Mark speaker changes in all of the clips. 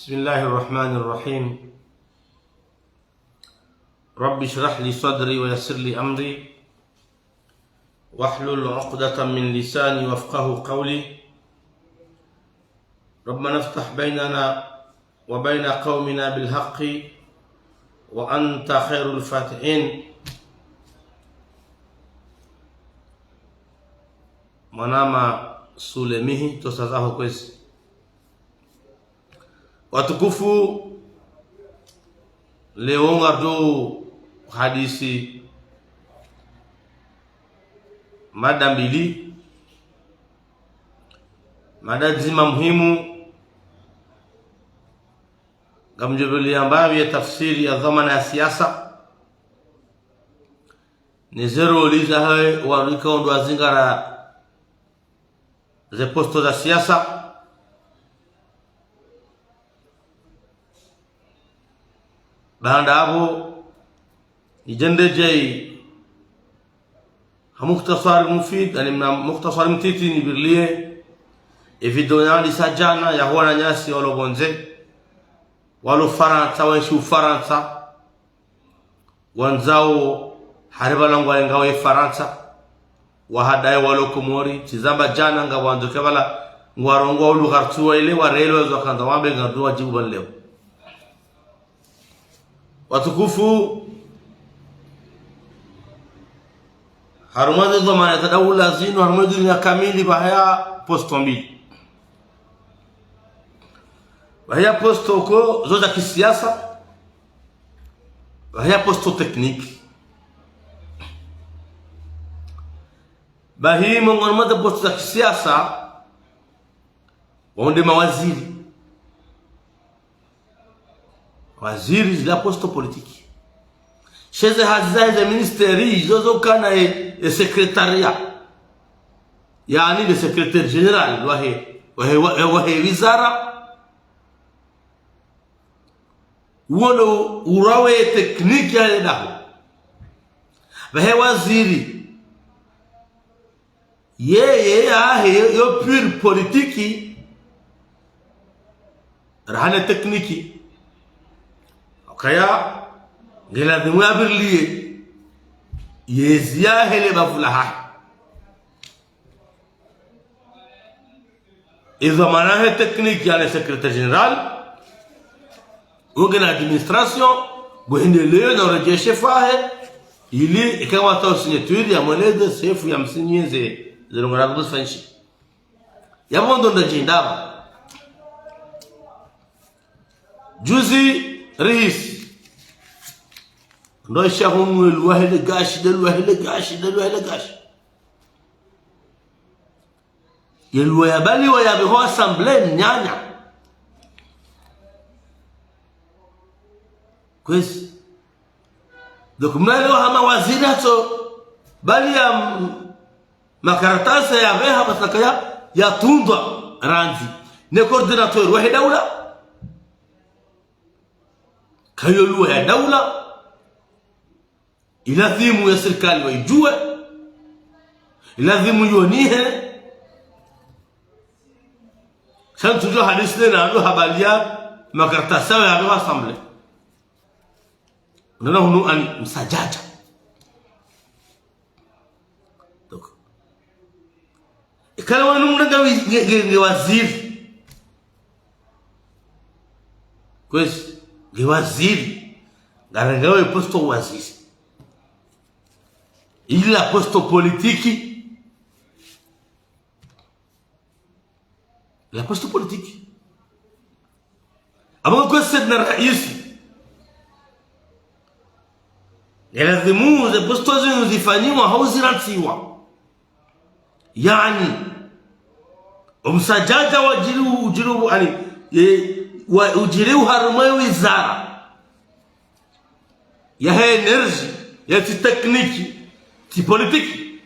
Speaker 1: بسم الله الرحمن الرحيم. رب اشرح لي صدري ويسر لي أمري واحلل عقدة من لساني وافقه قولي. ربنا افتح بيننا وبين قومنا بالحق وأنت خير الفاتحين. Manama Sulemihi tosazaho kwezi watukufu, leo ngado hadisi mada mbili, mada zima muhimu gamjebeli ambayo ya tafsiri ya dhamana ya siasa ni zero uliza hawe walika ondo azingara ze posto za siasa baada hapo ijende jai mukhtasar mufid yani mukhtasar mtiti ni birlie evidonali sajana ya huwa na nyasi walo bonze walo Faransa wanshu Faransa wanzao hariba langwa ngawe Faransa wahadaye walo Komori tizamba jana nga wandoke bala ngwarongo ulu gartuwa ile warelo zo kanda wambe ngadu wajibu baleo. Watukufu, harumadi dhamana ya dawla zinu harumadi ya kamili bahaya posto mbili. Bahaya posto ko zoja kisiasa, bahaya posto tekniki. Bahi mongormada posto za kisiasa waonde mawaziri. Waziri zila posto politiki. Sheze hazizahe za ministeri zozo kana sekretaria. Yani le secrétaire général wahe wizara. Uono urawe tekniki ya ledaho. Wahe waziri. Yo pure politiki. Rahane tekniki. Kaya ngela dhimwa birliye yezia hele bafulaha idha manahe tekniki ya secrétaire général ugena administration buhendeleyo na urejeshe fahe ili ikawa ta signature ya monede sefu ya msinyeze zilongora kufanshi ya mondo ndajindaba juzi رئيس ndo shahum الوهله gashi yelwa yabali wa yabeho assemblee nyanya kwesi dokumelo hama waziri hato bali ya makaratasi ya beha basakaya ya tundwa ranzi ne coordinateur wa dawla kayolua ya dawla ilazimu ya serikali waijue, ilazimu yonihe. Sasa tujua hadisi na alo habalia makaratasi ya assemblee ndio hunu an msajaja donc ikala wanu mnanga waziri kwesi waziri garangawe posto waziri ila posto politiki la posto politiki abo kwa sedna rais lazima za posto zifanywa hauziratiwa yani umsajaja wajiru yani ujiriu harumai wizara ya energy ya tekniki ti politiki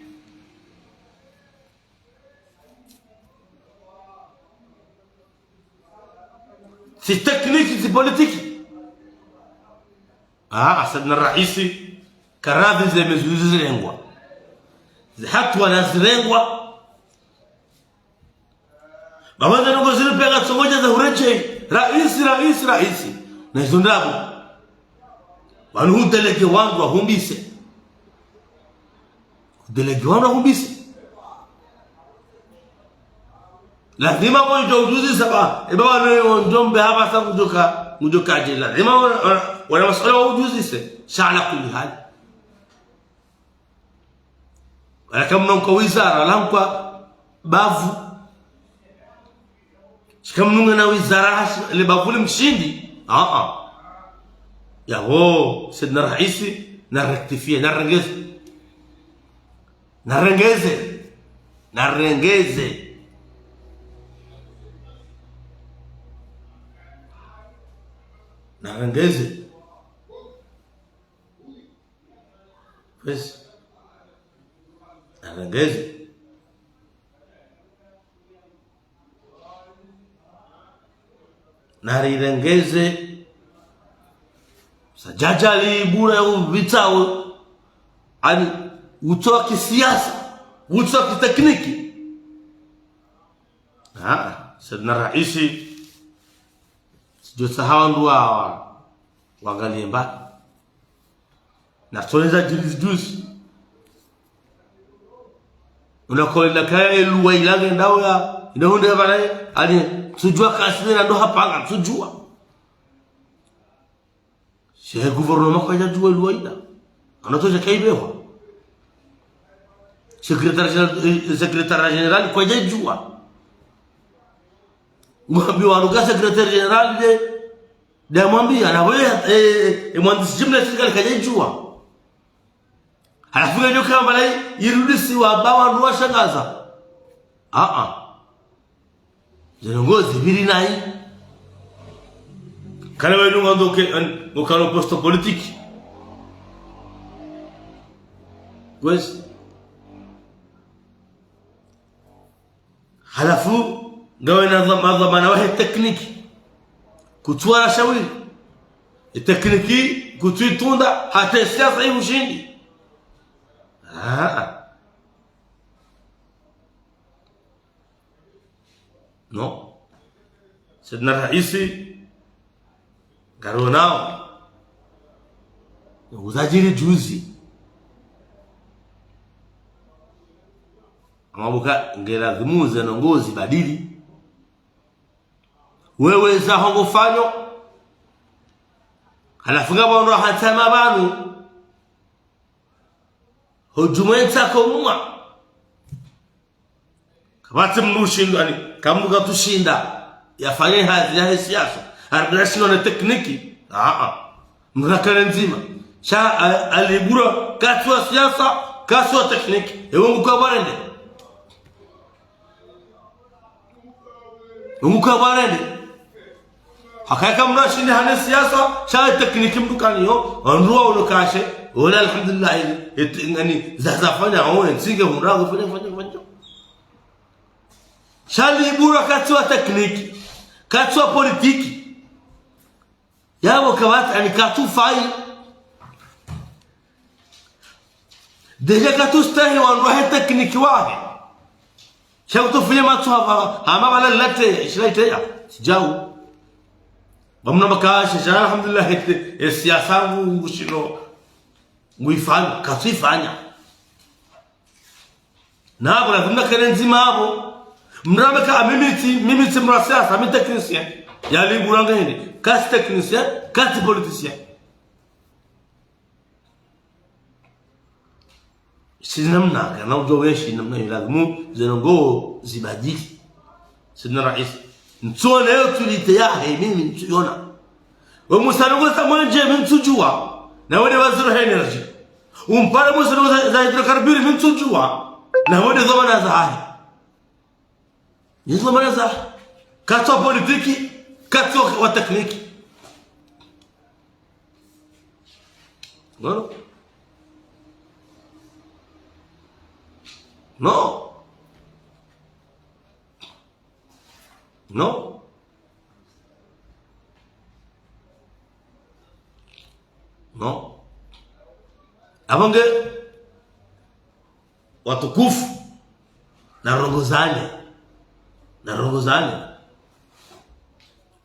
Speaker 1: ti tekniki ti politiki asadna raisi karadhi zimezurengwa hatwa nazirengwa baada nuko zile pega tsomoja za hureche raisi na hizo ndabu wanudelege wangu wahumbise delege wangu wahumbise lazima wao ujuzi saba baba leo njombe hapa sasa kujoka je lazima wana masuala wa ujuzi se shala kulli hali wala kama mko wizara lampa bavu kama mnunga na wizara ile bavu mshindi ya ho sidna raisi na rectifie na rengeze bes narengeze narirengeze sajajali bura vitao ani utoa kisiasa utoa kitekniki sidna raisi sijosahau ndua wangalie mbali na tuweza juzi unakoenda kaya luwa ilange ndao ya inahunde bana ali tujua kasi na ndo hapanga tujua shehe gouvernement kwa jua luwa ina anatoja kaibewa secrétaire général kwa jua mwambie wanuka secrétaire général de mwambie na wewe mwandishi jumla serikali kajajua halafu ndio kama lai irudisi wa bawa ndo washangaza zinongozi bili nai kana wewe ndo ukalo posto politiki kwes halafu gawe na dhamana wahe tekniki kutwara shawiri tekniki kutuitunda hata siasa hii ushindi no sidna raisi garonao uzajiri juzi amabuka ngela dhimuze na ngozi badili wewe za hongo fanyo halafunga bondo hatama banu hujumenta komwa kabati mnushindani kamuga tushinda yafanye hazi ya siasa arabashino na tekniki mrakana nzima sha alibura katwa siasa katwa tekniki ewe mukabarende hakika mnashindi hana siasa sha tekniki mdukaniyo anruwa ulokashe wala alhamdulillah ngani zazafanya au nsinge murago fanya shali bura katwa tekniki katwa politiki yabo kabati ani katu fai deja katu stahi wanruwa tekniki wahe shautu fanya matu ama wala late shiraiteya sijau bamna makashe sha alhamdulillah siasa ngushino nguifanya kasifanya na bora tunda kenenzima hapo mrameka mimi mrasiasa mimi technicien yali buranga hili kasi technicien kasi politicien sinamna kana ujoweshi namna ilazimu zenongo zibadiki sidna rais mtuone leo tulitea mimi mtuona wewe msanongo samanje mimi mtujua na wale waziri wa energy umpara mwisho za hidrokarburi mtujua na wale dhamana za hai hizo dhamana za katwa politiki katwa wa tekniki no Abange watukufu na rongozane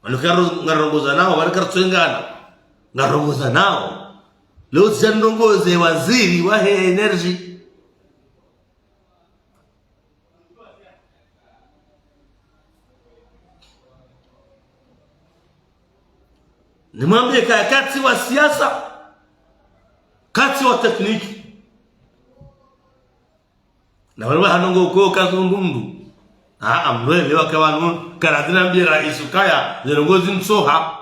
Speaker 1: ngarongoza nao walikartwengana ngarongoza nao leo tsanongoze waziri wa energy nimwambie kati wa siasa kati wa tekniki na wale hanongo ko kazundundu amwele wakawanu karadina mbira rais kaya zirongozi msoha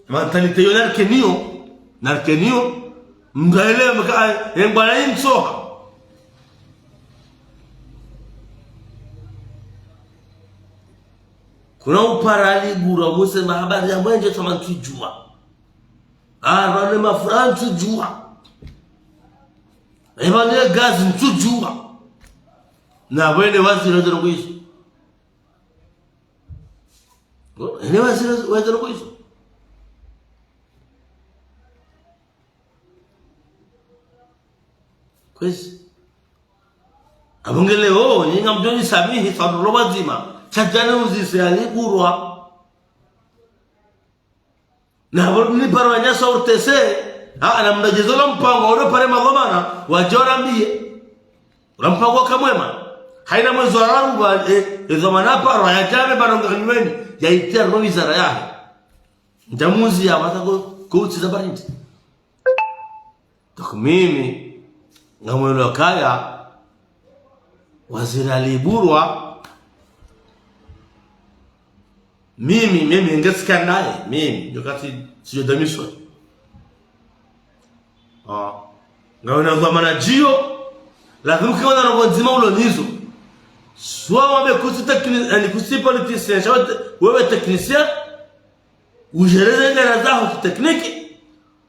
Speaker 1: mentalite yo narkenio mgaele mka embana msoha kuna uparali gura muse mahabari ya mwenje tamantujua rane mafrantu jua ebane gazi ntujua na wene waziri wazirongwisho ene waziri wazirongwisho kwezi abongele nyinga mjoni sabihi sadro wazima chajane uzise aliburwa na wani parwanya sortese ana mnajezola mpango ule pale magomana wajora mbie urampango kamwema haina mwezo wangu ezo manapa roho ya jame banonga nyweni ya itia roho wizara yahe njamuzi ya matako kuuchi za barinti tok mimi ngamwelo kaya waziri aliburwa mimi ngesika naye mimi wakati siyo damisho ngawena zamana jio lakini ukiona roho nzima ulonizo soit on veut que technicien politicien wewe technicien ujereze ngara zao technique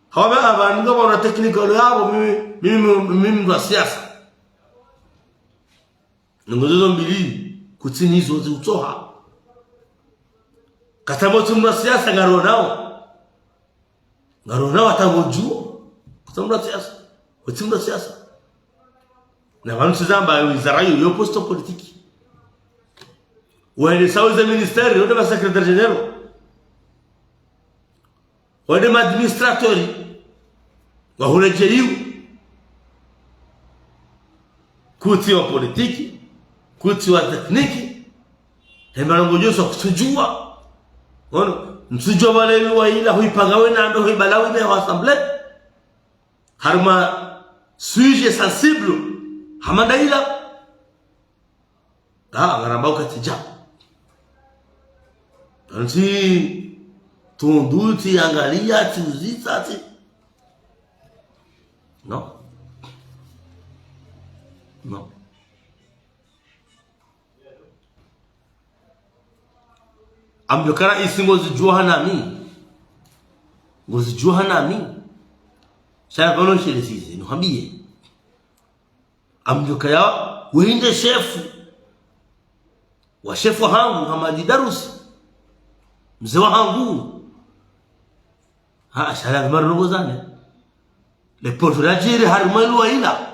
Speaker 1: hawa abantu wana technical yao mimi ndo siasa ngozo mbili kutini hizo zitoha katamo tumwa siasa ngaro nao atamujua kutumwa siasa na vantu zamba wizara yo posto politiki wale sauza ministeri wale ba secrétaire général wale ma administratori wa hulejeriu kuti wa politiki kuti wa tekniki hema ngojoso kutujua ono msujua wale wa ila huipagawe na ndo huibalawe na assemblée harma sujet sensible hamanda ila ngarambao katija anti tunduti angalia tuzisa ati no ambokara isingo zijua nami sasa bano shirizizi nuhambie amjokaya wende shefu hangu Hamadi Darusi mzee wangu shala marugo zane le portfolio harumailu wa ila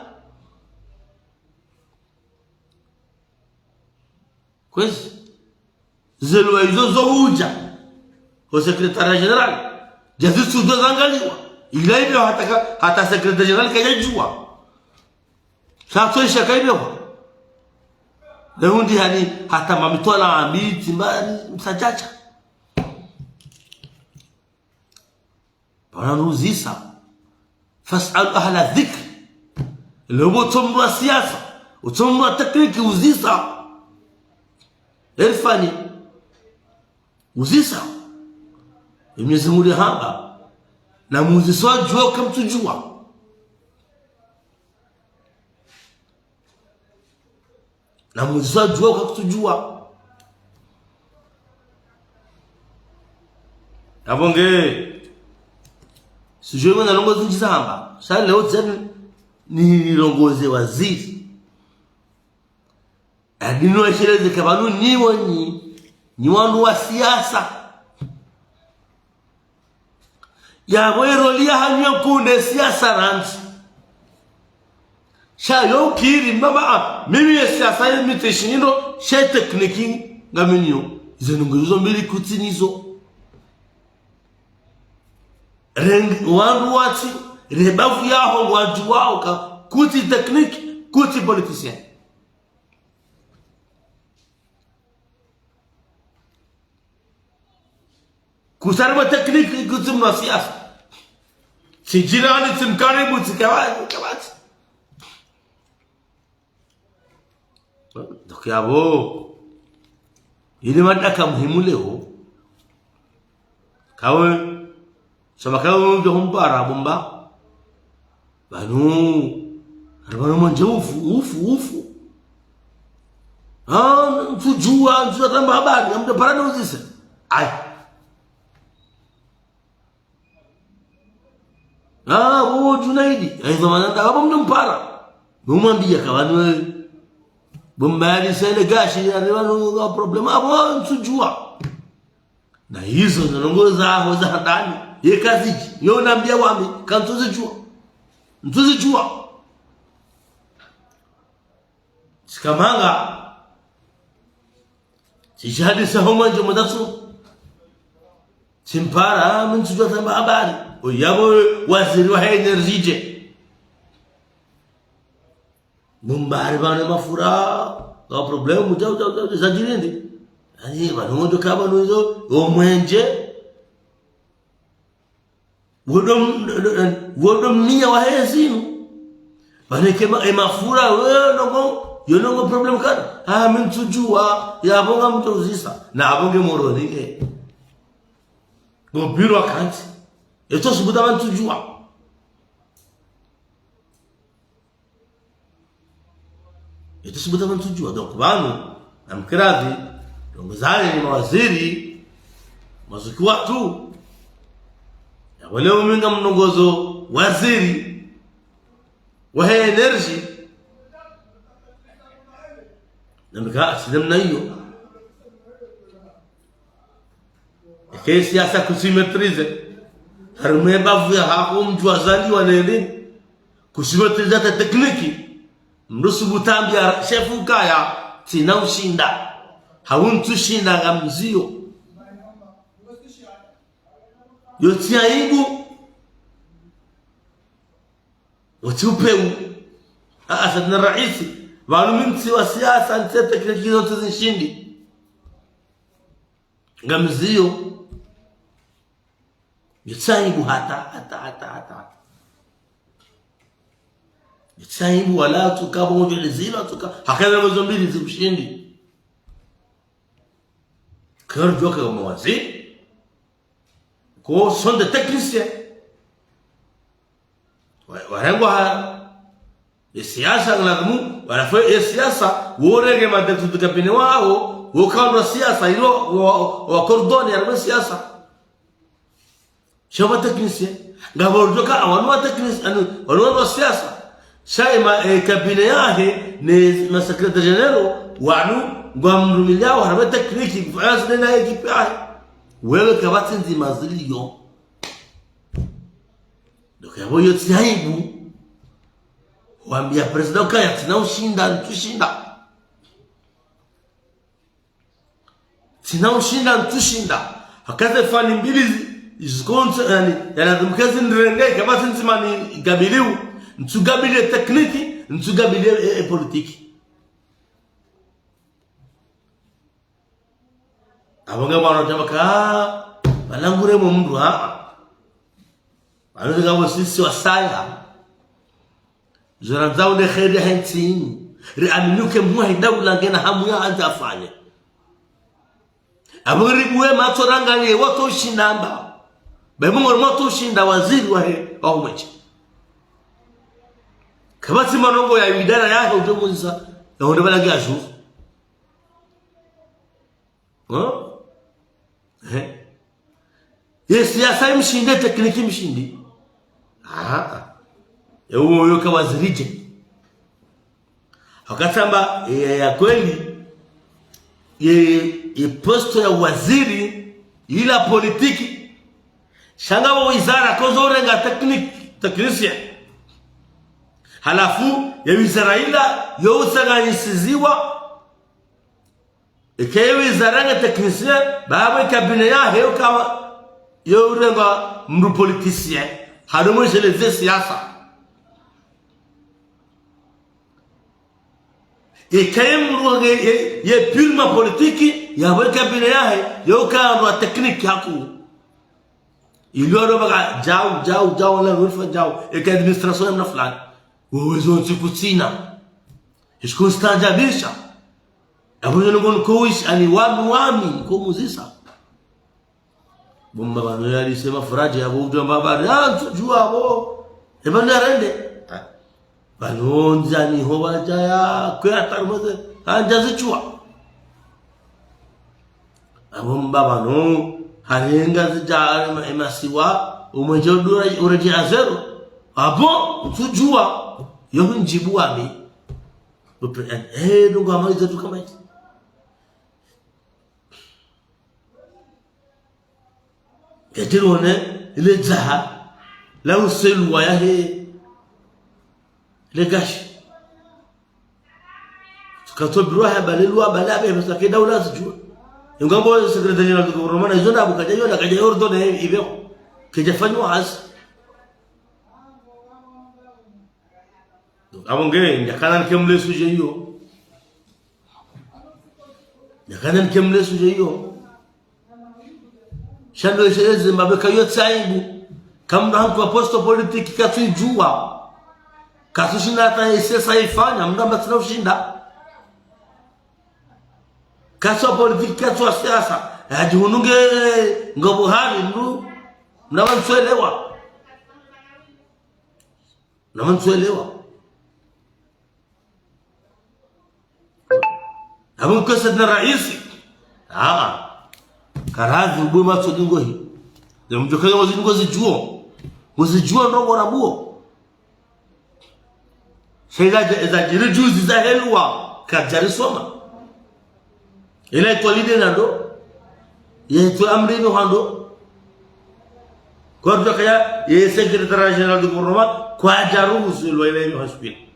Speaker 1: kwezi zelo hizo zohuja kwa secretary general jazisu dozangaliwa ila hivyo hata secretary general kajajua sasa shakaibewa leundi hani hata mamitola ambiti mbali msajacha panaruzisa fas'al ahla dhikr leo tumwa siasa utumwa tekniki uzisa erfani uzisa imezimuri haba na muziswa jua kamtujua na muziswa jua kakutujua abonge sijui mwana longozi njizamba sasa leo tena ni longozi waziri adino ashereze kabanu ni wandu wa siasa ya wero lia hanywa kunde siasa ranzi shayo kiri mama mimi siasa miteshindo she tekniki ngaminyo izo nunguzo mbili kutinizo wandu wati rebafu yaho waju wao ka kuti tekniki kuti politisyen kusarima tekniki kuti mna siasa sijirani timkaribu tikawati dokyabo ili madaka muhimu leo kawe sama kawe mjo humpara bomba banu arbano manje ufu tujua tamba habari amda parana uzisa ai wo Junaidi aizo mananda hapo mnampara mumwambia kawani bombali sele gashi aribano ga problema hapo tujua na hizo zinongoza hapo za ndani ye kaziji yo naambia wami ntuzijua sikamanga sijadi sahoma nje madasu simpara mtujua tamba habari oyabo waziri wa energy bombari bana mafura ga problem mujao zajirindi ani banondo kaba nozo omwenje wodom nia wa hezinu baneke mafura we nongo yonongo problem kana mtujua yabonga mtozisa na abonge moroni bobiro akanti eto subuta bantujua donc banu namkirazi ndongozani ni mawaziri mazuki watu ya wale uminga mnogozo waziri wa energy namka sidamna hiyo kesi siasa kusimetrize harumeba vya hapo mtu azali wanende kusimetrize ta tekniki mrusu butambia shefu kaya tina ushinda hauntu shinda ngamzio yoti aibu utupeu asad na raisi waluminti wa siasa nte tekniki zote zishindi ngamzio yitsaibu hata yitsaibu wala tukabo jilizila hakana mazombili zimshindi karjo ka mawaziri ko sonde technicien warengwa siasa ngalamu wala siasa worege madatu tukapine wao wakawa siasa ilo wa cordoni ya siasa shaba technicien ngaborjoka awanwa technicien awanwa siasa shaima kabine yake ni masecretaire general wanu ngwamrumilia haraba tekniki kufanya na ekipe yake wewe kabati nzima zilio ndio kwa hiyo tsaibu waambia president kaya tina ushinda tushinda hakaza fani mbili izkonto yani yanadumkazi ndrenge kabati nzima ni gabiliu ntugabile tekniki ntugabile politiki abonga bana tabaka balangure mu mndu baloga wasisi wasaya zoranzao de khairi hentini riaminuke muhi dawla ngena hamu ya anta afanye aburibuwe matoranganye wato shinamba bemungo mato shinda waziri wa umechi kabati manongo ya idara yake utomunza na ndabala gashu siasa mshinde tekniki mshindi yo kawazirije akatamba ya kweli ye posto ya waziri ila politiki shanga wa wizara kozorenga technicien halafu ya wizara ila yo usanganyisiziwa Ekewi zaranga technicien baba cabinet ya heo kama yo renga mru politicien hadomo jeleze siasa ekayem ye purement politique ya bo cabinet ya yo kama technique haku iloro baga jao la rufa jao e que administração na fulani wewe kusina iskonstanja bisha abunyo ngon koish ani wami ko muzisa bomba bano yali sema faraja yabo ujomba bari jua bo e bana rende bano njani hoba jaya kwa tarmaze anja zichua abomba bano harenga zijara emasiwa umejodura ureje azero abo tujua yo njibu wami ndugu amaliza tu kama hivi katirone ile zaha la uselwa ya he le gashi tukatobirwa habalelwa balabe basa ke dawla sijua ngambo secretary general du gouvernement na zona bukaja yo na kaja ordone hivyo kijafanywa hasi abonge nyakana kemle suje hiyo shando sheleze mabeka yote aibu kama hanko aposto politiki katujua katushinda hata sasa ifanya mndamba tunashinda kaso politiki kaso siasa ajihununge ngobo hali ndu mnawansuelewa Abu Kasad Raisi karazi ubuma tsogingo hi mjokaga wazijuo ndongo na buo shega za jirijuzi za helwa kajari soma ile tolide nando yetu amri no hando kwa mjokaga ye secretary general du gouvernement kwa jaruzu lo ile hospital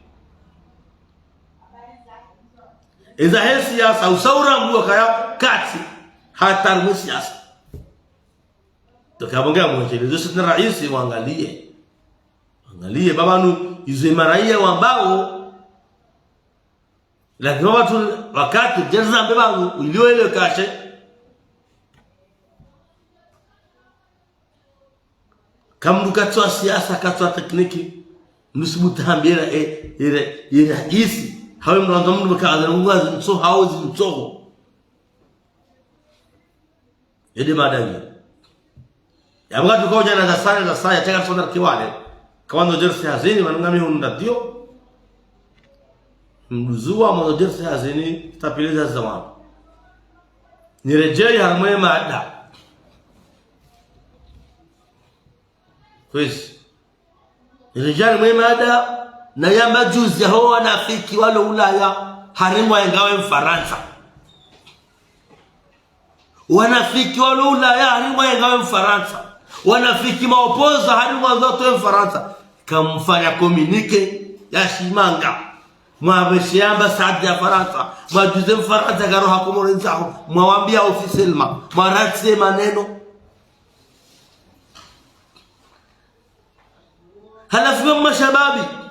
Speaker 1: Eza he siasa usaura mbuo kaya kati hatar siasa. Tukabongea mwonjelezo sisi na rais waangalie babanu izo maraia ambao lakini watu wakati jeza mbebangu ilio ile kashe kamduka twa siasa katwa tekniki nusibutambira ile isi hawe mwanzo mkaza ngwazi mso hauzi msoho ede madani yabwa tukoja na za saya teka sona kiwale kawando jersi hazini wanangami hundatio mzua mwanzo jersi hazini tapeleza zamani nirejea harmonia maada kwesi nirejea harmonia maada na ya majuzi hao wanafiki wale Ulaya harimu ingawa Mfaransa wanafiki wale Ulaya harimu ingawa Mfaransa wanafiki maopoza harimu zote Mfaransa kamfanya communique ya shimanga mwabeshi ambassade ya Faransa majuzi Mfaransa garo hakumorenzao mwambia officiellement maratse maneno halafu mashababi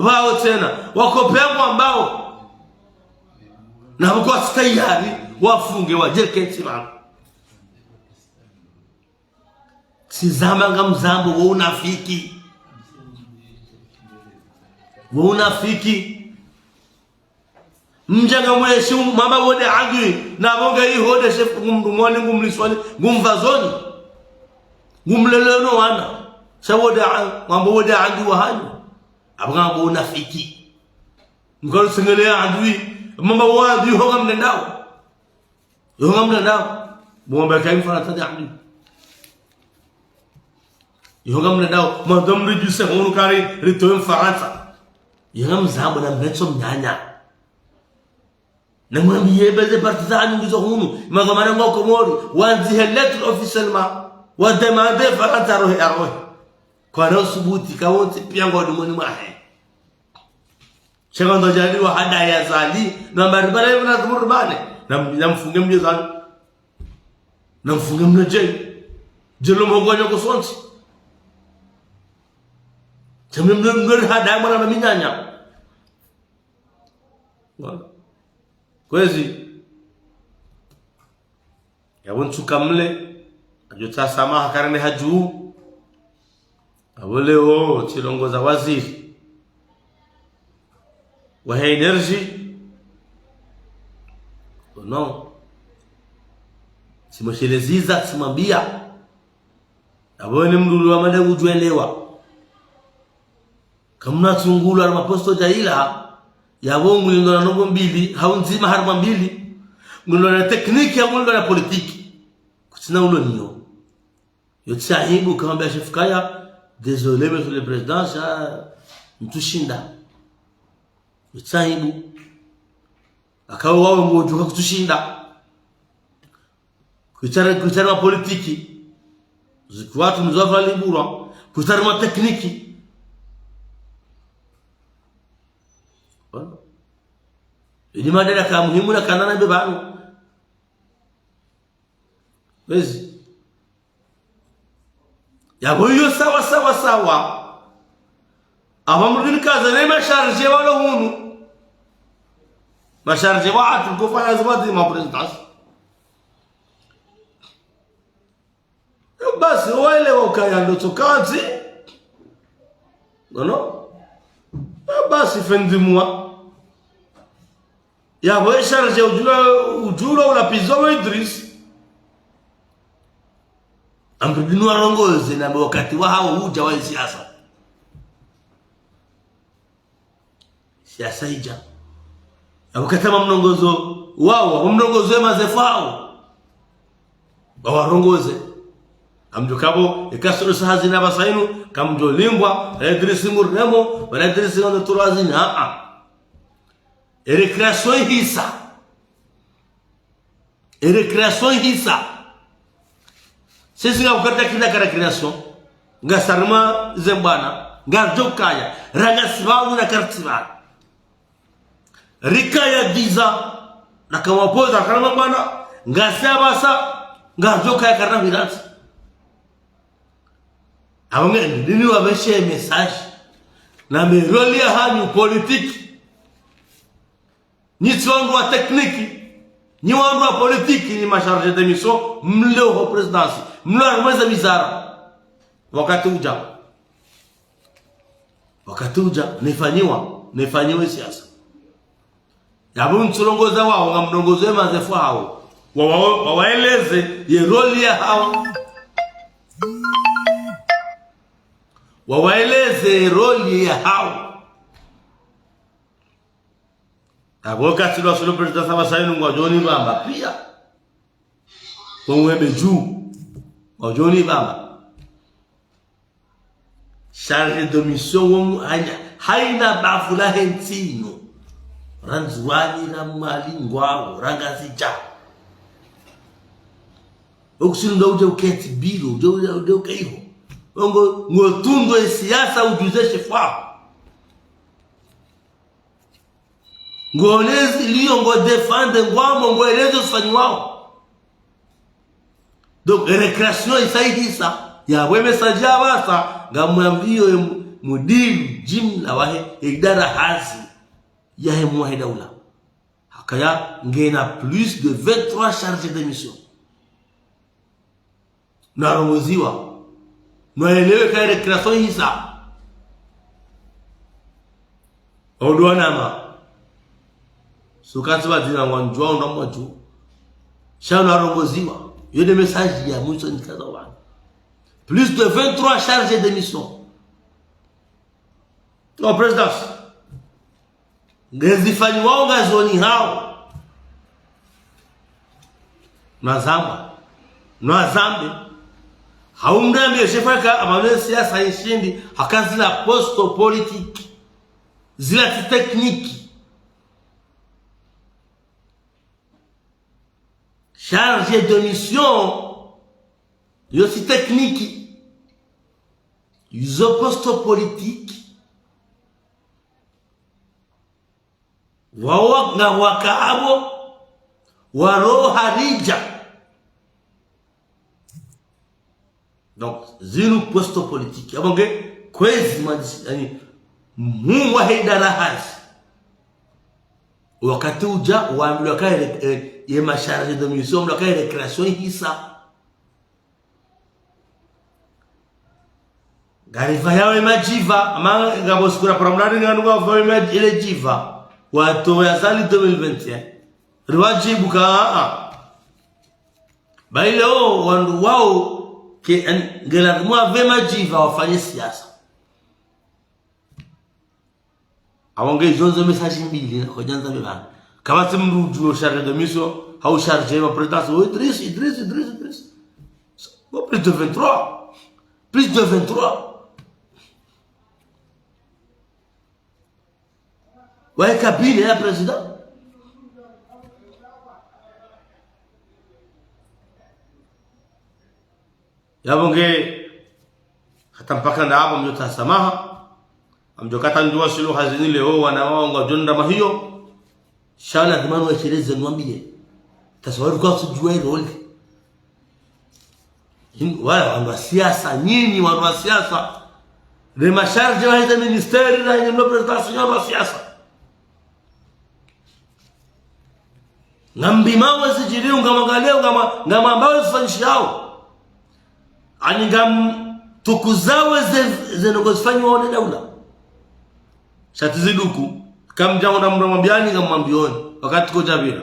Speaker 1: wao tena wako pengo ambao na wako tayari wafunge wajeke timama sizama ngamzambo wa unafiki mjanga mweshimu mama wode agui na bonga hii hode chef ngumdumoni ngumliswali ngumvazoni ngumleleno wana sawode mambo wode agui wahanyo abanga unafiki ngol singelea adui mama wadi hogam ndao bomba kaim fana tadi adui hogam ndao madam rejusse honu kari ritoem Faransa yangam zambo na mnetso mnyanya na mwambie beze partizani ndizo hunu magamana ngoko mori wanzi helet officiellement wa demander Faransa rohe kwa leo subuti kawote pia ngoni mwahe Shaka ndo jaliwa hada ya zali na barabara hiyo na dhurbane na mfunge mjezani na mfunge mleje jelo mgonyo kusonti chame mle hada mwana minyanya wala kwezi yabuntu kamle ajota samaha karne haju awoleo chilongoza waziri wa energy non simasheleziza simambia abone mdulu wa mada ujwelewa kamna tungulu al maposto jaila yabongu ndo na nombo mbili haunzima harma mbili ndo na tekniki ya ndo na politiki kutina ulo niyo yotsaibu kama bia chef kaya désolé monsieur le président ça mtushinda yotsaibu akawa wao mwojuka kutushinda kuchara politiki zikwatu mzova libura kuchara tekniki ili madara ka muhimu na kanana bebano wezi ya boyo sawa abamrudini kaza ne masharje wala hunu masharje watu kufanya zabati ma president basi wale wakaya ndo tokati no basi fendimwa ya boye charge ujula ula pizo Idris ambidinu arongoze na wakati wa hao huja wa siasa hija abukatama mnongozo wao mnongozo mazefao bawarongoze amjukabo ikasoro sahazina basainu kamjo limbwa Idris muremo wala Idris ndo turazina recréation hisa sisi ngakukata kila kara creation ngasarma zembana ngajokaya ragasbawu na kartiba rikaya diza na kamapoza karama bwana ngasabasa ngajokaya karama viransi abonge ndini wabeshe message na meroli ya hanyu politiki ni tsondo wa tekniki ni wandu wa politiki ni masharge de mission mleo ho presidency mleo mweza wizara wakati uja nifanyiwe siasa yabu mtulongoza wao ngamdongoze mazefu hao wawaeleze ye roli ya hao wawaeleze roli ya hao aboka tilo solo president sama sainu ngojoni bamba pia komwebe juu ngojoni bamba charge de mission haina bafula hentino ranzwani na malingwa rangazija okusindo uje uketi bilo uje ukaiho ngotundo siasa ujuzeshe fao ngolezi liyo ngo defende ngwamo ngoelezo sifanywa donc recreation isaidisa ya we message abasa ngamwambio mudiri jimla wahe idara hazi ya hemwa daula hakaya ngena plus de 23 chargés de mission na roziwa noelewe ka recreation hisa odwanama sukati badina wanjwa ndo mmoja shana rongoziwa yode message ya mwisho nikaza wana plus de 23 chargés de mission no president ngezifani wao ngazoni hao na zambi haumdambi shefaka amane siasa ishindi hakazila posto politique zila technique chargé de mission yosi technique yuzo posto politique wawanga wakaabo waro harija. Donc zinu posto politique abonge kwezi yani Mungu haidara hazi wakati uja waambiwa kae ye masharge de mission mlo kae recreation hisa garifa yawe majiva ama ngabo sikura programari nganu ngavo ile jiva watu ya sali 2021 riwajibu ka baile wandu wao ke ngela mwa vema jiva wafanye siasa awonge zonzo message mbili ko janza bebana kama timrudu charge de mission au charger ma présidence Idriss plus de 23 ouais cabine ya président yabonge hata mpaka ndaabo mjota samaha amjokata ndua sulu hazini leo wanaonga jonda mahiyo shala dhamano wacheleze nwambie tasawari kwa sujua role wala wa siasa nyinyi wa siasa le masharge wa hita ministeri na yenye representation wa siasa ngambi mawe sijiri ungamangaleo ngama ambao zifanyishao ani ngam tukuzawe zenogozifanywa one daula shati ziduku kama jango na mrambiani ngamwambioni wakati ko jabira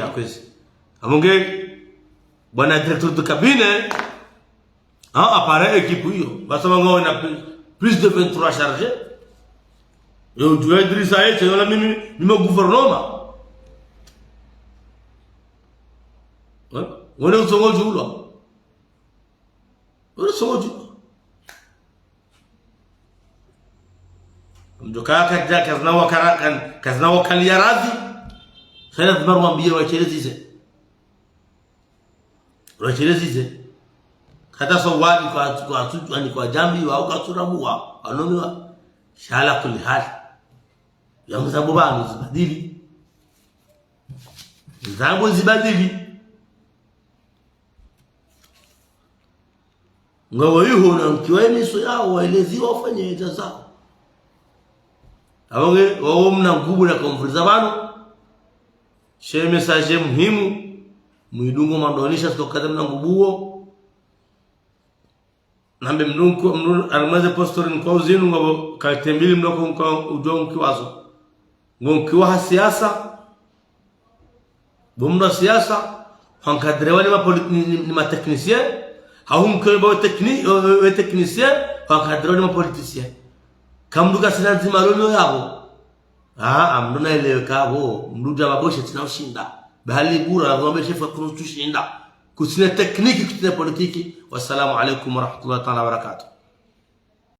Speaker 1: kwezi amonge bwana directeur de cabinet apparaît équipe hiyo basa wango na plus de 23 chargés yo tu Idriss aye tena mimi gouvernement wale usongo julo mjoka kaja kazna wakalia radhi sana marwambia wacheleze hata sawadi kwa jambi au kasurabua anomiwa shala kulli hali ya mzambo bana zibadili ngawa yuho na mkiwa miso yao waeleziwa wafanye jaza abonge wao mna nguvu na konfliza bano she message muhimu muidungo mandonisha stokata mna ngubuo nambe mnunko armaze postorin kwa uzinu ngabo kaltembili mnoko kwa ujongo kiwazo ngonkiwa siasa bomba siasa hankadrewa ni ma technicien hahum kebo technicien hankadrewa ni ma politicien kamduka sinazi malolo yabo amdona ile kabo mduja baboshe tunashinda bahali bura ngombe shefa tushinda kusina tekniki kusina politiki. Wassalamu alaikum warahmatullahi wabarakatuh.